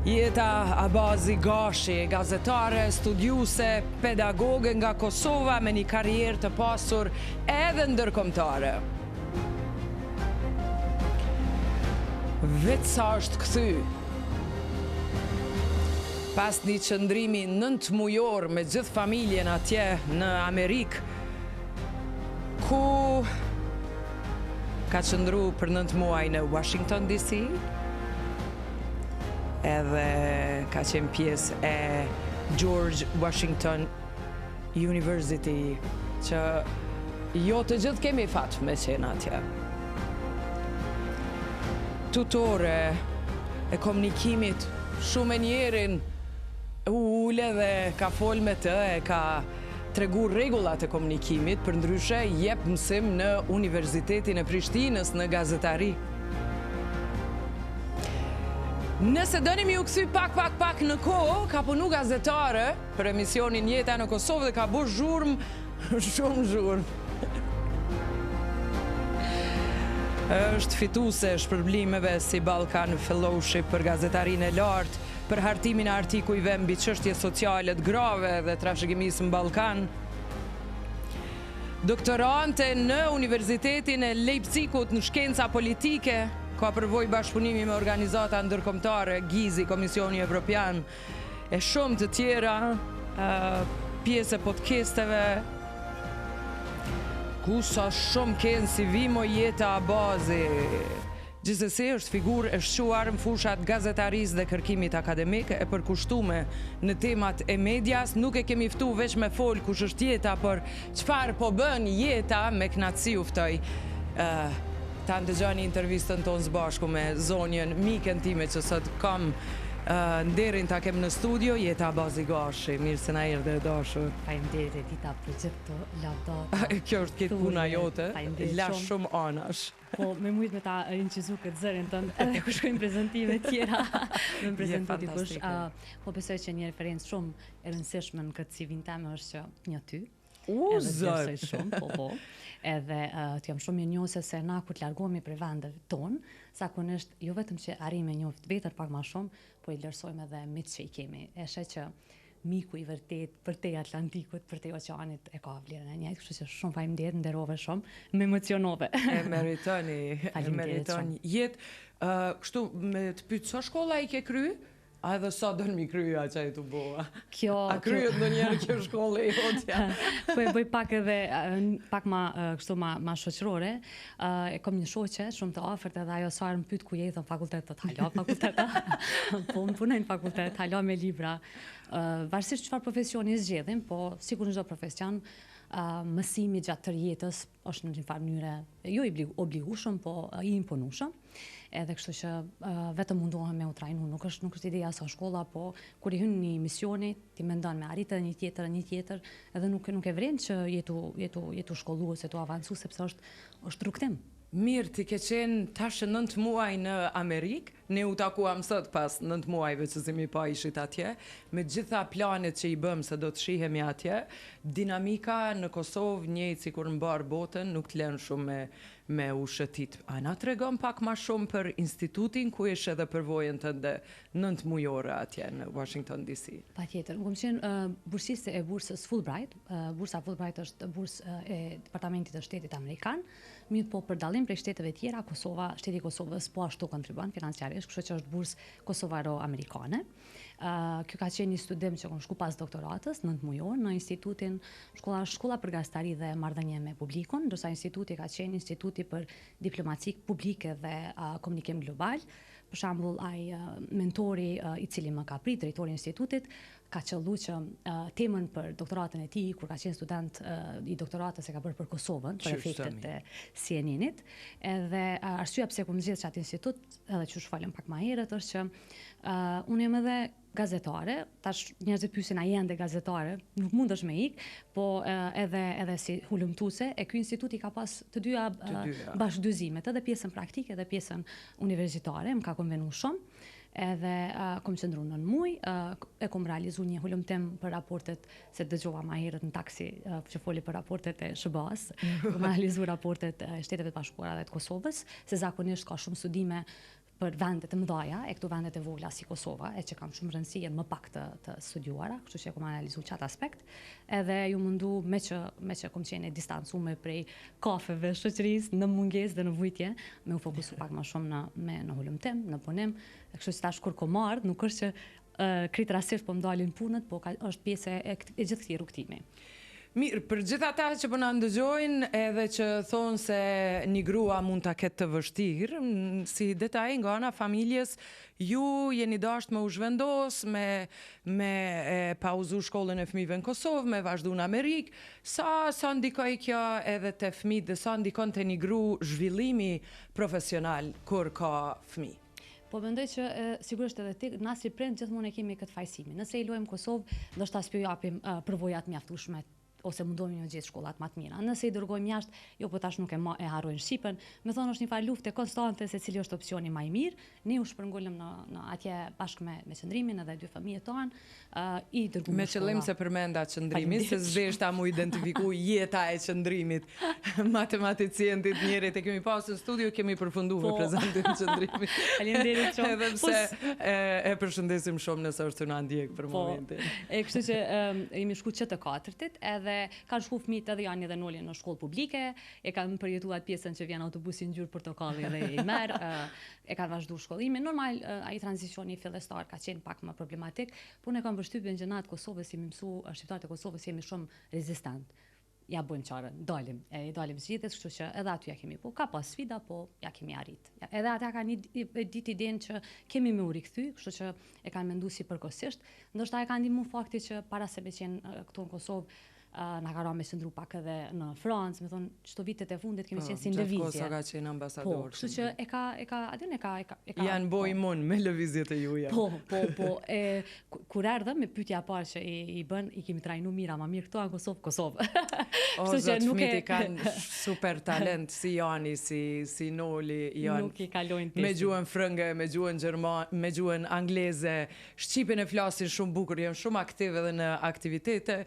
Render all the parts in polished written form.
Jeta Abazi Gashi, gazetare, studiuse, pedagoge nga Kosova me një karrierë të pasur edhe ndërkombëtare. Vetë sa është kthy. Pas një qëndrimi 9 mujor me gjithë familjen atje në Amerikë, ku ka qëndru për 9 muaj në Washington DC, edhe ka qenë pjesë e George Washington University, që jo të gjithë kemi fat me qenë atje. Tutore e komunikimit, shumë e njerin ule dhe ka fol me të, e ka tregu rregullat e komunikimit, për ndryshe jep mësim në Universitetin e Prishtinës në gazetari. Nëse dëni mi u kthy pak në kohë, ka punu gazetare për emisionin Jeta në Kosovë dhe ka bo zhurmë, shumë zhurmë. Është fituse shpërblimeve si Balkan Fellowship për gazetarinë e lartë, për hartimin e artikujve mbi çështje sociale të grave dhe trashëgimisë në Ballkan. Doktorante në Universitetin e Leipzigut në shkenca politike, ka përvoj bashkëpunimi me organizata ndërkombëtare, Gizi, Komisioni Evropian, e shumë të tjera, pjesë e podcasteve, ku sa shumë kenë si Vimo Jeta Abazi. Gjithsesi është figurë e shquar në fushat gazetarisë dhe kërkimit akademik, e përkushtume në temat e medias. Nuk e kemi ftu veç me fol kush është Jeta, por çfarë po bën Jeta, me kënaqësi u ftoj ta ndëgjoni intervistën tonë së bashku me zonjën, mikën time që sot kam nderin ta kem në studio, Jeta Abazi Gashi. Mirë se na erdhe e dashur. Faleminderit Edita për gjithë lavdata. Kjo është këtë puna jote, la shumë anash. Po, me mujtë me ta incizu këtë zërin tënë, edhe ku shkojnë prezentime tjera, me më prezentu dikush. Po besoj që një referencë shumë e rëndësishme në këtë CV-n teme është që një ty. Edhe shumë, po. Edhe të jam shumë mirënjohëse se na kur të largohemi për vendet tonë, zakonisht jo vetëm që arrijmë me njoft vetën pak më shumë, po i vlerësojmë edhe miq që i kemi. E sheh që miku i vërtet përtej Atlantikut, përtej oqeanit e ka vlerën e njëjtë, kështu që shumë faleminderit, nderove shumë, më emocionove. E meritoni. Jetë, kështu me të pyet sa shkolla i ke kryer? A edhe sa dënë mi kryja që e të boa? A kryet në njerë kjo shkolle i hotja? Po e bëj pak edhe, pak ma shoqërore. E kom një shoqe, shumë të afërt, edhe ajo sa më pyet ku je, thon fakultet të hala, fakultet. Po më punoj në fakultet, hala me libra. Varësisht çfarë profesioni zgjedhim, po sikur në çdo profesion, mësimi gjatë tërë jetës është në një farë mënyrë jo i obligueshëm, po i imponueshëm. Edhe kështu që vetëm mundohem me u trajnu, nuk është ideja sa shkolla, po kur i hyn një misioni, ti mendon me arritë një tjetër, edhe nuk e vren që jetu shkollues, jetu avancu, sepse është rrugtim. Mirë, ti ke qenë tash 9 muaj në Amerikë, ne u takuam sot pas 9 muajve që zimi pa ishit atje, me gjitha planet që i bëm se do të shihemi atje, dinamika në Kosovë njëjtë si kur mbar botën, nuk të lënë shumë me u shëtit. A na tregon pak ma shumë për institutin ku ishe dhe përvojën të ndë 9 mujore atje në Washington DC? Patjetër, unë kom qenë bursiste e bursës Fulbright. Bursa Fulbright është bursë e Departamentit të Shtetit Amerikan, mirë po për dallim prej shteteve tjera, shteti i Kosovës po ashtu kontribuan financiarisht, kështu që është bursë kosovaro-amerikane. Kjo ka qenë një studim që kom shku pas doktoratës, 9 mujor, në institutin shkolla për gazetari dhe marrëdhënie me publikun, ndërsa instituti ka qenë instituti për diplomaci publike dhe komunikim global. Për shembull, ai mentori i cili më ka prit, drejtori i institutit, ka qellu që temën për doktoratën e tij, kur ka qenë student i doktoratës, e ka bërë për Kosovën, për efektet e CNN-it. Edhe arsyeja pse kam zgjedhur atë institut, edhe që shfalem pak më herët, është që unë jam edhe gazetare, tash njerëzit pyesin a je ende gazetare, nuk mundesh me ik, po edhe si hulumtuese, e ky instituti ka pas të dyja bashkëdyzimet, edhe pjesën praktike edhe pjesën universitare, më ka konvenu shumë. Edhe kom qëndru në muj, e kom realizu një hulumtim për raportet, se dëgjova ma herët në taksi që foli për raportet e SBA-s, kom realizu raportet e Shteteve të Bashkuara dhe të Kosovës, se zakonisht ka shumë studime për vendet e mëdhaja, e këto vendet e vogla si Kosova, e që kam shumë rëndësi më pak të studiuara, kështu që kom analizu qatë aspekt, edhe ju mundu me që kom qenë distancume prej kafeve, shoqërisë, në mungesë dhe në vujtje, me u fokusu pak më shumë në hulumtim, në punim, kështu që tash kur kom ardhë, nuk është që kritrasisht po mdalin punët, po është pjesë e gjithë këtij rrugtimi. Mirë, për gjithë ata që po na ndëgjojnë edhe që thonë se një grua mund ta ketë të vështirë, si detaj nga ana familjes, ju jeni dashur me u zhvendos, me pauzu shkollën e fëmijëve në Kosovë, me vazhdu në Amerikë, sa ndikoi kjo edhe te fëmijët dhe sa ndikon te një gru zhvillimi profesional kur ka fëmijë? Po mendoj që sigurisht edhe ti, na si prind gjithmonë e kemi këtë fajsimi. Nëse i luajmë Kosovë, ndoshta s'po japim përvojat mjaftueshme ose mundohemi në gjithë shkollat më të mira. Nëse i dërgojmë jashtë, jo po tash nuk e harrojnë Shqipen, me thonë është një farë lufte konstante se cili është opsioni më i mirë. Ne u shpërngulëm në atje bashkë me qëndrimin edhe dy fëmijët tonë, i dërguam me qëllim se përmenda qëndrimin, se s'deshta mu identifiku jeta e qëndrimit matematicentit njerit e kemi pasë në studio, kemi përfundu me prezentin qëndrimit. Faleminderit shumë. Edhe pse e përshëndesim shumë nëse është të na ndjek për momentin. Kështu që jemi shku që të katërtit, edhe kanë shku fëmijët edhe janë edhe nolin në shkollë publike, e kanë përjetuar pjesën që vjen autobusi ngjyrë portokalli dhe i merr, e kanë vazhduar shkollimin. Normal, ai tranzicioni fillestar ka qenë pak më problematik, por ne kam përshtypjen që natë Kosovës jemi mësuar, shqiptarët e Kosovës jemi shumë rezistent. Ja bëjmë qarën, dalim zgjidhjes, kështu që edhe aty ja kemi, po ka pas sfida, po ja kemi arrit. Edhe ata kanë ditë idenë që kemi me u rikthy, kështu që e kanë menduar si përkohësisht. Ndoshta e kanë ndihmuar fakti që para se me qenë këtu në Kosovë, na ka rënë me qëndru pak edhe në Francë, me thonë, çdo vitet e fundit kemi qenë si në lëvizje. Kosa ka qenë ambasador. Po, kështu që e ka janë boj imun me lëvizjet e juja. Po, kur erdhëm me pyetja parë që i bën, i kemi trajnu mira, ma mirë këto në Kosovë. O, zotë fëmijët kanë super talent, si Jani, si Noli, janë nuk i kalojnë testin. Me gjuhën frënge, me gjuhën gjerman, me gjuhën angleze, shqipen e flasin shumë bukur, janë shumë aktive edhe në aktivitete.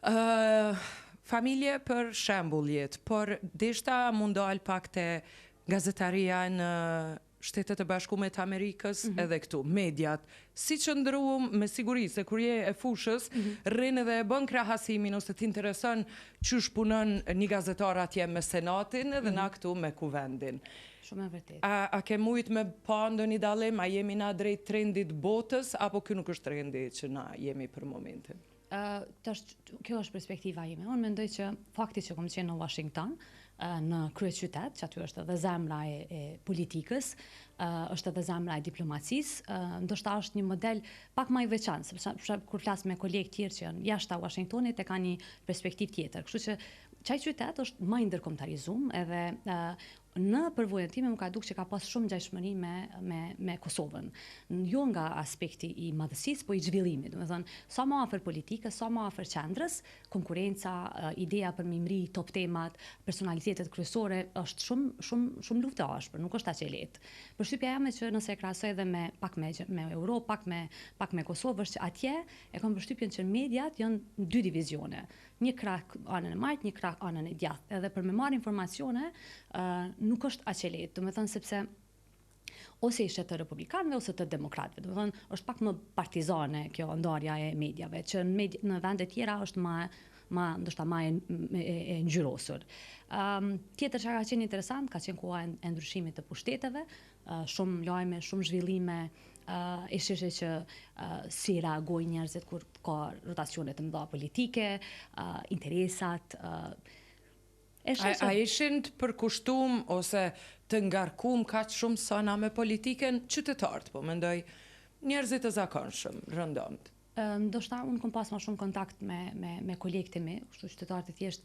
Familje për shembull jetë, por deshta mundal pak te gazetaria në Shtetet e Bashkuara të Amerikës edhe këtu, mediat, si qëndruam me siguri se kur je e fushës, rrin edhe e bën krahasimin ose t'intereson çysh punon një gazetar atje me senatin edhe na këtu me kuvendin. Shumë e vërtetë. A ke mujt me pa ndonjë dallim, a jemi na drejt trendit botës apo ky nuk është trendi që na jemi për momentin? Kjo është perspektiva ime. Unë mendoj që fakti që kom qenë në Washington, në kryeqytet, që aty është edhe zemra e politikës, është edhe zemra e diplomacisë, ndoshta është një model pak më i veçantë, sepse kur flas me kolegë tjerë që janë jashtë Washingtonit e kanë një perspektivë tjetër. Kështu që çaj qytet është më i ndërkombëtarizuar edhe në përvojën time më ka duk që ka pas shumë ngjashmëri me Kosovën. Jo nga aspekti i madhësisë, po i zhvillimit. Do të thonë, sa më afër politikës, sa më afër qendrës, konkurenca, ideja për mimri, top temat, personalitetet kryesore është shumë luftë e ashpër, nuk është aq e lehtë. Përshtypja jame që nëse e krahasoj edhe pak me Europë, pak me Kosovë, është që atje e kam përshtypjen që mediat janë dy divizione. Një krah anën e majt, një krah anën e djathtë. Edhe për me marrë informacione, nuk është aq e lehtë, do të thonë sepse ose ishte të republikanëve ose të demokratëve. Do të thonë është pak më partizane kjo ndarja e mediave, që në vende tjera është ndoshta më e ngjyrosur. Tjetër që ka qenë interesant, ka qenë koha e ndryshimit të pushteteve, shumë lajme, shumë zhvillime, e sheshe që si reagojnë njerëzit kur ka rotacione të mëdha politike, interesat. A ishin të përkushtum ose të ngarkum kaq shumë sa na me politiken qytetarët, po mendoj njerëzit të zakonshëm, rëndomt? Ndoshta unë kom pas ma shumë kontakt me kolegët e mi, kështu qytetarët e thjesht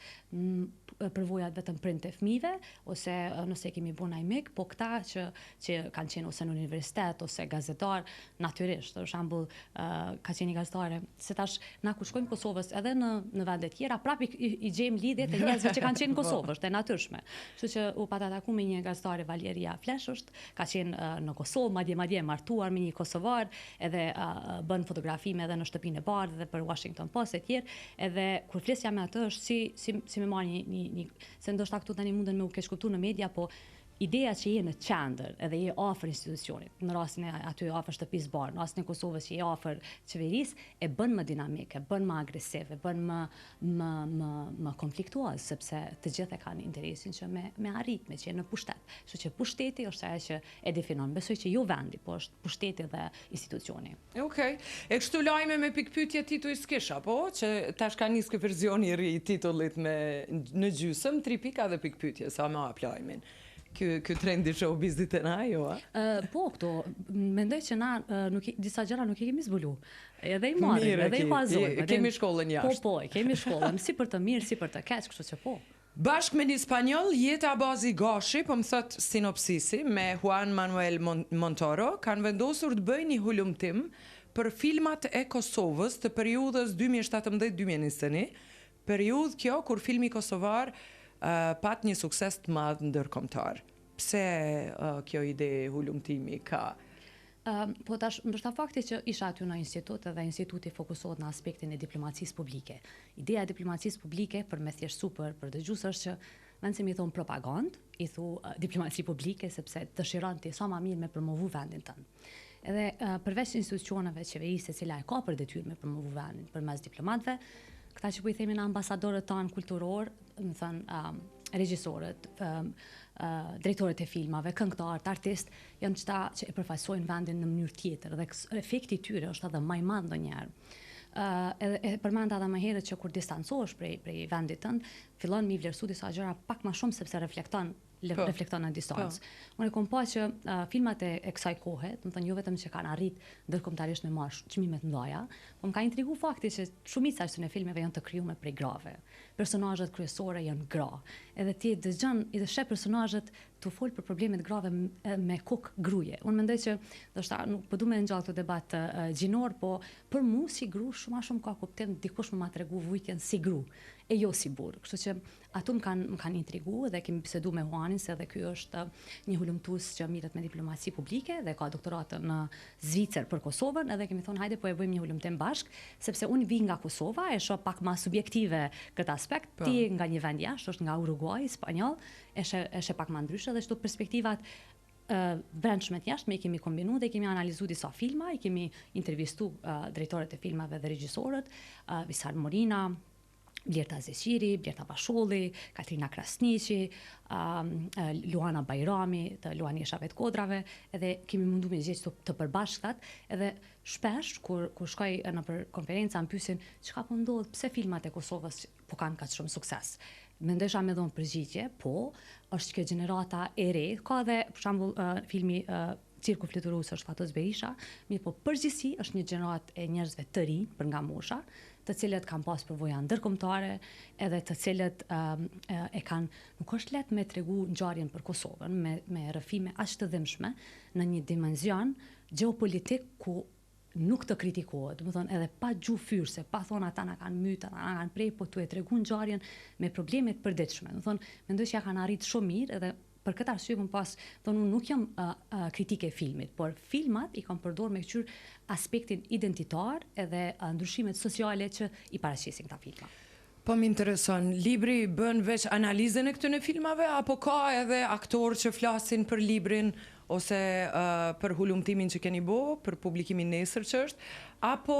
përvojat vetëm prind të fëmijëve, ose nëse kemi bu ndaj mik, po këta që kanë qenë ose në universitet ose gazetar, natyrisht, për shembull, ka qenë një gazetare, se tash na kur shkojmë Kosovës edhe në vende tjera, prapë i gjejmë lidhjet e njerëzve që kanë qenë në Kosovë, është e natyrshme. Kështu që u pata taku me një gazetare Valeria Fleshësht, ka qenë në Kosovë, madje martuar me një kosovar, edhe bën fotografime edhe në shtëpinë e bardhë dhe për Washington Post e tjerë, edhe kur flesja me atë është si me marrë se ndoshta këtu tani munden me u keq kuptuar në media, po ideja që je në qendër edhe je afër institucionit, në rastin e aty afër shtëpisë barë, në rastin e Kosovës që je afër qeverisë, e bën më dinamike, bën më agresiv, e bën më konfliktuoz, sepse të gjithë e kanë interesin që me arrit, me qenë në pushtet. Kështu që pushteti është ajo që e definon. Besoj që jo vendi, po është pushteti dhe institucioni. Okej. E kështu lajme me pikpyetje ti tu i s'kisha, po? Që tash ka nis ky verzioni i ri i titullit në gjysmë, 3 pika dhe pikpyetje, sa më hap lajmin. Ky trendi showbizit e na, jo, a? Po, këto, mendoj që na disa gjëra nuk i kemi zbulu. Edhe i marrim, edhe i huazojmë. Kemi shkollën jashtë. Po, kemi shkollën, si për të mirë, si për të keq, kështu që po. Bashk me një spanjoll, Jeta Abazi Gashi, po më thot sinopsisi, me Juan Manuel Montoro, kanë vendosur të bëjnë një hulumtim për filmat e Kosovës të periudhës 2017-2021, periudhë kjo kur filmi kosovar pat një sukses të madh ndërkombëtar. Pse kjo ide hulumtimi ka? Po tash, ndoshta fakti që isha aty në institut dhe instituti fokusohet në aspektin e diplomacisë publike. Ideja e diplomacisë publike, për me thjeshtësu për dëgjues, është që vend se mi thon propagandë, i thu diplomaci publike sepse dëshiron ti sa më mirë me promovu vendin tënd. Edhe përveç institucioneve qeverisë e cila e ka për detyrë me promovu vendin përmes diplomatëve, këta që po i themi në ambasadorët tanë kulturor, më thënë regjisorët, drejtorët e filmave, këngëtarët, artistë, janë qëta që e përfaqësojnë vendin në mënyrë tjetër dhe efekti i tyre është edhe më i madh ndonjëherë. E përmenda edhe më herët që kur distancohesh prej vendit tënd, fillon mi vlerësu disa gjëra pak më shumë sepse reflekton në distancë. Unë e kom pa që filmat e kësaj kohe, do të thënë jo vetëm që kanë arrit ndërkombëtarisht me marrë çmime të mëdha, po më ka intrigu fakti që shumica e filmeve janë të krijuar prej grave. Personazhet kryesore janë gra. Edhe ti dëgjon i dhe sheh personazhet të fol për problemet grave me kokë gruaje. Unë mendoj që ndoshta nuk po du me ngjall këtë debat gjinor, po për mua si gru shumë ka kuptim dikush më tregu vujtjen si gru e jo si burr. Kështu që ato më kanë intriguar dhe kemi biseduar me Juanin se edhe ky është një hulumtues që mirret me diplomaci publike dhe ka doktoratën në Zvicër për Kosovën, edhe kemi thonë hajde po e bëjmë një hulumtim bashk, sepse unë vi nga Kosova, e shoh pak më subjektive këtë aspekt, ti nga një vend jashtë, është nga Uruguay, spanjoll, e sheh pak më ndryshe dhe çdo perspektivat brendshme të jashtme i kemi kombinuar dhe kemi analizuar disa filma, i kemi intervistuar drejtorët e filmave dhe regjisorët, Visar Morina, Blerta Zeqiri, Blerta Basholli, Katrina Krasniqi, Luana Bajrami, të Luanishave të Kodrave, edhe kemi mundu me gjetë të përbashkëtat, edhe shpesh, kur shkoj në për konferenca më pyesin çka po ndodh, pse filmat e Kosovës po kanë kaq shumë sukses. Mendojsha me dhënë përgjigje, po, është kjo gjenerata e re, ka dhe për shembull filmi Cirku Fluturues është Fatos Berisha, mirë po përgjithësi është një gjenerat e njerëzve të rinj për nga mosha, të cilët kanë pas përvoja ndërkombëtare, edhe të cilët e kanë, nuk është lehtë me tregu ngjarjen për Kosovën me rrëfime aq të dhimbshme në një dimension gjeopolitik ku nuk të kritikohet, do të thonë edhe pa gjuhë fyrse, pa thonë ata na kanë mytë, ata na kanë prej, po tu e tregu ngjarjen me probleme të përditshme. Do të thonë, mendoj që ja kanë arritë shumë mirë edhe për këtë arsye më pas, thonë unë nuk jam kritike e filmit, por filmat i kanë përdorur me këtyr aspektin identitar edhe ndryshimet sociale që i paraqesin këta filma. Po më intereson, libri bën veç analizën e këtyre filmave apo ka edhe aktorë që flasin për librin ose për hulumtimin që keni bo, për publikimin nesër që është, apo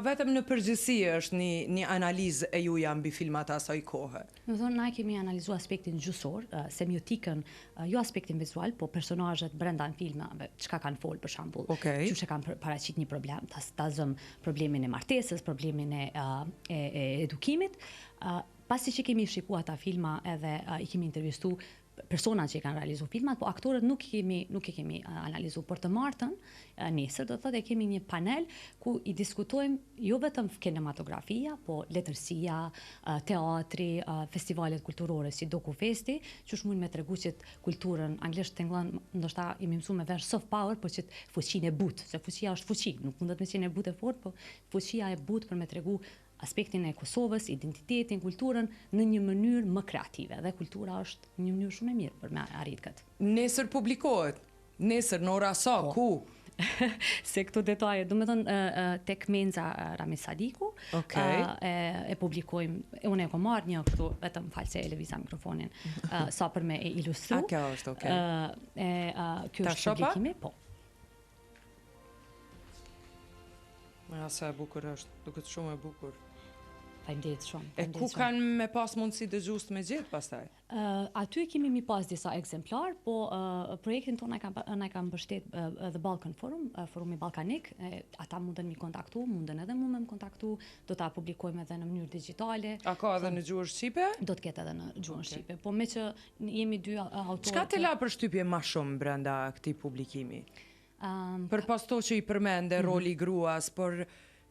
vetëm në përgjithësi është një analizë e juja mbi filmat asaj kohe? Më thonë, na kemi analizuar aspektin gjysor, semiotikën, jo aspektin vizual, po personazhet brenda në filmave, çka kanë folë për shembull, çu që kanë paraqit një problem, ta zëm problemin e martesës, problemin e edukimit, pasi që kemi shikuar ata filma edhe i kemi intervistu personat që i kanë realizuar filmat, po aktorët nuk i kemi analizuar, por të martën nesër do të thotë kemi një panel ku i diskutojmë jo vetëm kinematografia, po letërsia, teatri, festivalet kulturore si Dokufesti, që është mund me tregu që kulturën anglisht tingëllon, ndoshta i mësuar me vesh soft power, por që fuqinë e butë, se fuqia është fuqi, nuk mundet me qenë e butë e fortë, po fuqia e butë për me tregu aspektin e Kosovës, identitetin, kulturën në një mënyrë më kreative dhe kultura është një mënyrë shumë e mirë për me arrit këtë. Nesër publikohet? Nesër në ora sa, ku? se këto detaje, do me thënë tek Menza Ramiz Sadiku, e publikojmë, unë e ko marrë një këtu, vetëm falë se e lëviza mikrofonin, sa për me e ilustru. A, kjo është, Kjo është publikimi, po. Sa e bukur është, duket shumë e bukur. Faleminderit shumë. E ku kanë me pas mundësi dëgjues me gjetë pastaj? Aty kemi mi pas disa ekzemplar, po projektin tonë na ka mbështet The Balkan Forum, Forumi Ballkanik, ata mundën mi kontaktu, mundën edhe mu me më kontaktu, do ta publikojmë edhe në mënyrë digjitale. A ka edhe në gjuhën shqipe? Do të ketë edhe në gjuhën shqipe, po me që jemi dy autorë. Çka të la përshtypje më shumë brenda këtij publikimi? Për pas to që i përmende roli gruas, por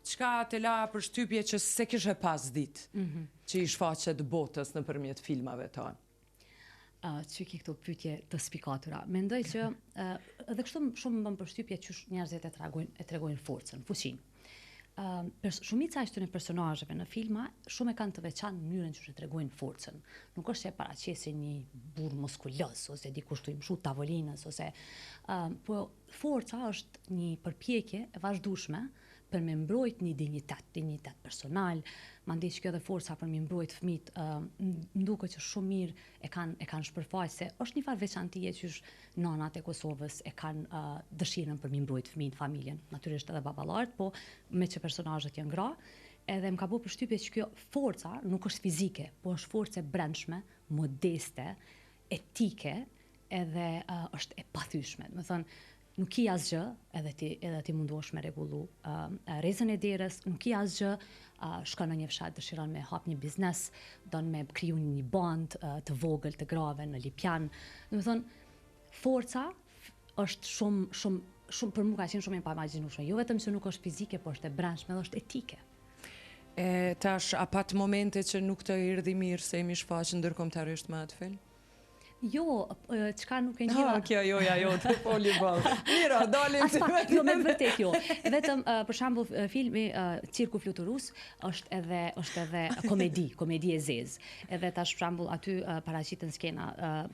çka të la përshtypje që se kishe pas ditë që i shfaqet botës nëpërmjet filmave tonë? Që ki këto pyetje të spikatura. Mendoj që edhe kështu shumë më bën përshtypje që njerëzit e tregojnë forcën, fuqinë. Shumica e këtyre personazheve në filma shumë e kanë të veçantë mënyrën që tregojnë forcën. Nuk është se paraqisin një burr muskuloz ose dikush të imshut tavolinës ose po forca është një përpjekje e vazhdueshme për me mbrojt një dignitet personal, mandej që kjo dhe forca për me mbrojt fëmijët, nduket që shumë mirë e kanë shpërfaqë se është një farë veçantie që nanat e Kosovës e kanë dëshirën për me mbrojt fëmijët, familjen, natyrisht edhe baballarët, po me që personazhet janë gra, edhe më ka bërë përshtypje që kjo forca nuk është fizike, po është forcë e brendshme, modeste, etike, edhe është e pathyeshme. Do të thonë, nuk i asgjë, edhe ti munduosh me rregullu rrezën e derës, nuk i asgjë, shkon në një fshat, dëshiron me hap një biznes, don me kriju një band të vogël të grave në Lipjan. Do të thonë, forca është shumë për mua ka qenë shumë e paimagjinueshme. Jo vetëm se nuk është fizike, por është e brendshme dhe është etike. Tash, a pat momente që nuk të erdhi mirë se jemi shfaqë ndërkombëtarisht me atë film? Jo, çka nuk e ngjilla. Kjo jo, të foli ballë. Mira, dalim ti. Jo, me vërtet jo. Vetëm për shembull filmi Cirku Fluturus është edhe komedi e zezë. Edhe tash për shembull aty paraqiten skena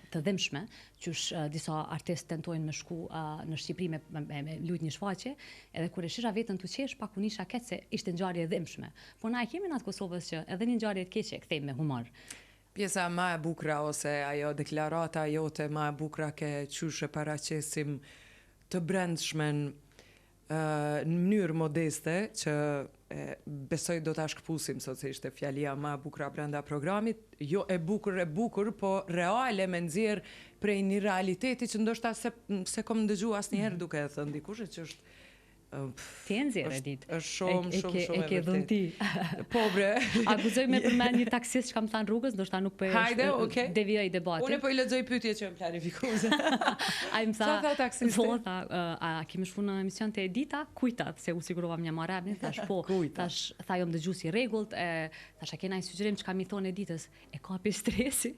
të dhimbshme, qysh disa artistë tentojnë me shku në Shqipëri me lut një shfaqje, edhe kur e shisha veten tu qesh pak u nisha keq se ishte ngjarje e dhimbshme. Po na e kemi në atë Kosovës që edhe një ngjarje të keqe e kthejmë me humor. Pjesa ma e bukra ose ajo deklarata jote ma e bukra ke qysh e paraqesim të brendshmen në mënyrë modeste që besoj do ta shkëpusim sot se ishte fjalia ma e bukra brenda programit, jo e bukur, po reale me nxjerr prej një realiteti që ndoshta se kom dëgju asnjëherë duke e thënë dikush që është Ti e nxjerrë ditë. Është shumë e vërtetë. E ke dhënë ti. Po bre. Akuzoj me përmend një taksist që kam thënë rrugës, ndoshta nuk po e devijoj debatin. Unë po i lexoj pyetje që më planifikuese. Ai më tha, sa tha taksisti? A kemi shku në emision të Edita? Kujtat se u sigurovam një marrëdhënie, thash po. Thash tha jo më dëgju si rregullt, thash a kena një sugjerim çka mi thonë Editës? E kapi stresi.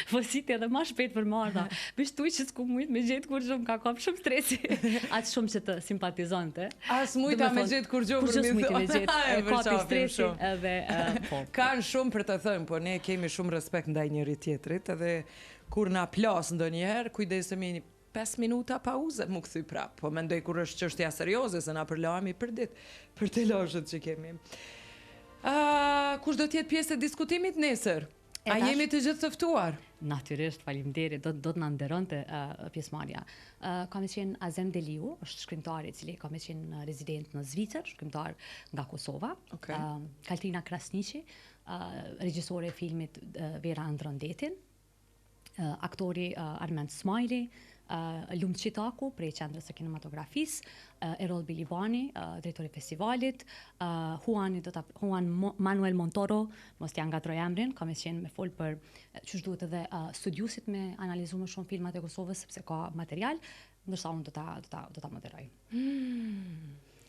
Po siti edhe më shpejt për marrë. Bëj tuaj që s'ku mujt me gjet kur shumë ka kap shumë stresi. Atë shumë që të simpatizante. As mujta me gjetë kur gjo për mi thonë. E kapi stresi edhe... Kanë shumë për të thënë, po ne kemi shumë respekt ndaj njëri tjetrit, edhe kur na plas ndonjëherë, kujdesemi 5 minuta pauze, mu kthy prap. Po mendoj kur është çështja serioze, se na përlohemi për ditë, për telazhet që kemi. Kush do të jetë pjesë e diskutimit nesër? A jemi të gjithë të ftuar? Natyrisht, faleminderit, do të na nderonte pjesëmarrja. Kam qenë Azem Deliu, është shkrimtari i cili kam qenë rezident në Zvicër, shkrimtar nga Kosova. Kaltrina Krasniqi, regjisore e filmit Vera Androndetin, aktori Armand Smajli, Lumt Qitaku, prej qendrës së kinematografisë, Erol Bilibani, drejtori i festivalit, Juan Manuel Montoro, mos t'ja ngatroj emrin, kam qenë me fol për ç'është duhet edhe studiusit me analizuar më shumë filmat e Kosovës sepse ka material, ndërsa unë do ta moderoj.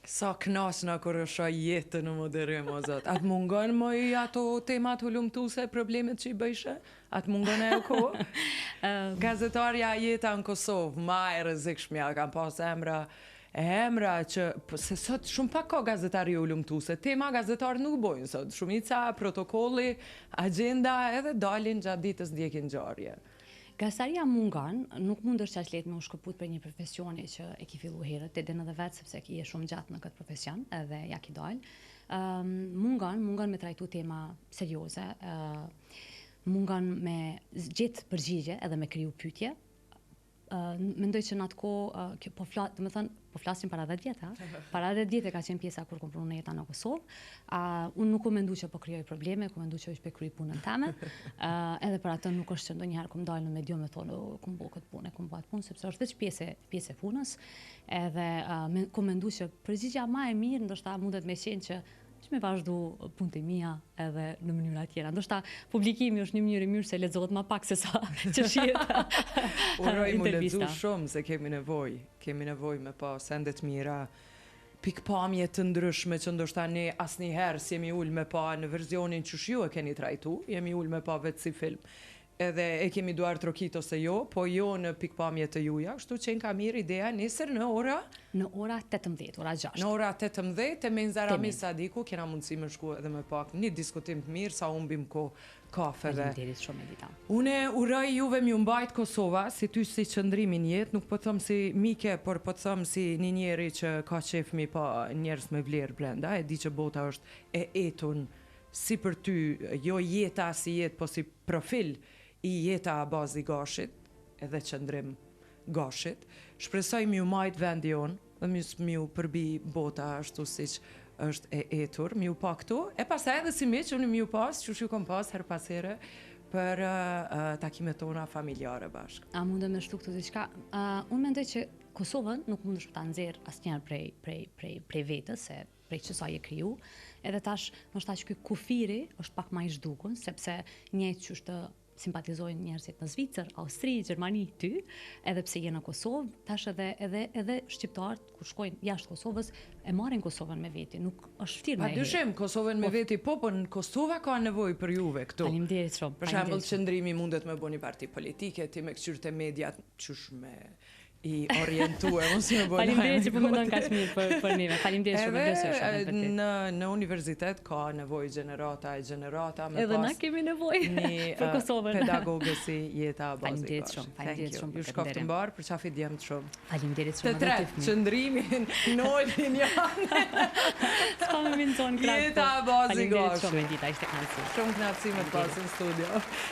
Sa knasna kur është jetë në moderim, o zot. Atë mungon moj ato temat hulumtuse, problemet që i bëjshë? Atë mungon e o kohë? Gazetarja jeta në Kosovë, ma e rrezikshmja, kam pas emra që, se sot shumë pak ka gazetari hulumtuse, tema gazetarë nuk bojnë sot, shumica, protokolli, agenda, edhe dalin gjatë ditës ndjekin ngjarje. Gazaria mungon, nuk mund është aq lehtë me u shkëput për një profesioni që e ki fillu herët, e din edhe vetë sepse ki je shumë gjatë në këtë profesion, edhe ja ki dal. Mungon me trajtu tema serioze, mungon me gjetë përgjigje edhe me kriju pyetje. Mendoj që në atë kohë, po flasim para 10 vjet, para 10 vjet e ka qenë pjesa kur kom punu në jeta në Kosovë. Unë nuk u mendu që po krijoj probleme, ku mendu që është pe krij punën teme. Edhe për atë nuk është që ndonjëherë kom dalë në medium me thonë kom bë këtë punë, kom bë atë punë, sepse është vetë pjesë e punës. Edhe kom mendu që përgjigjja më e mirë ndoshta mundet me qenë që me vazhdu punët e mia edhe në mënyra tjera. Ndoshta publikimi është një mënyrë e mirë se lexohet më pak se sa që shihet. Uroj mu lexu shumë se kemi nevojë me pas ende të mira, pikpamje të ndryshme që ndoshta ne asnjëherë s'jemi ul me pa në versionin që ju e keni trajtu, jemi ul me pa vetë si film. Edhe e kemi duar trokit ose jo, po jo në pikpamje të juja, kështu që ka mirë ideja nesër në ora? Në ora 18, ora 6. Në ora 18, e me Nzarami Sadiku, kena mundësi me shku edhe me pak një diskutim të mirë, sa umbim ko kafeve. Faleminderit shumë Edita. Une uroj juve m'ju mbajt Kosova, si ty si qëndrimin jetë, nuk po thëmë si mike, por po thëmë si një njeri që ka qefmi pa njerës me vlerë brenda, e di që bota është e etun si për ty, jo jeta si jetë, po si profil, i jeta bazi gashit, edhe qëndrim gashit. Shpresoj m'ju majt vendi on, dhe m'ju përbi bota ashtu si që është e etur, m'ju pa këtu, e pasaj edhe si mi që unë m'ju pas, që shu kom pas her pasere, për takimet tona familjare bashkë. A mundë me shtu këtu diçka? Unë mendoj që Kosovën nuk mund është ta nxjerr asnjëherë prej vetës, se prej çësa je kriju, edhe tash ndoshta që ky kufiri është pak më i zhdukun, sepse njëjtë që është simpatizojnë njerëzit në Zvicër, Austri, Gjermani, ty, edhe pse je në Kosovë, tash edhe shqiptarët kur shkojnë jashtë Kosovës e marrin Kosovën me veti, nuk është vërtet me. Padyshim, Kosovën me veti, po në Kosova ka nevojë për juve këtu. Faleminderit shumë. Për shembull, qëndrimi mundet me bëni parti politike, ti me këqyrte mediat qysh me i orientuar, mos më bëj. Faleminderit që po mendon kaq mirë për neve. Faleminderit shumë për ty. Në universitet ka nevojë gjenerata me edhe na kemi nevojë për Kosovën. Pedagogë si jeta bazik. Faleminderit shumë. Faleminderit shumë. Ju shkoftë mbar për çafi djem të shumë. Faleminderit shumë. Të tre qëndrimin, nolin janë. Ska më menton krah. Jeta bazik. Faleminderit shumë Edita, ishte kënaqësi. Shumë kënaqësi me të pasur në studio.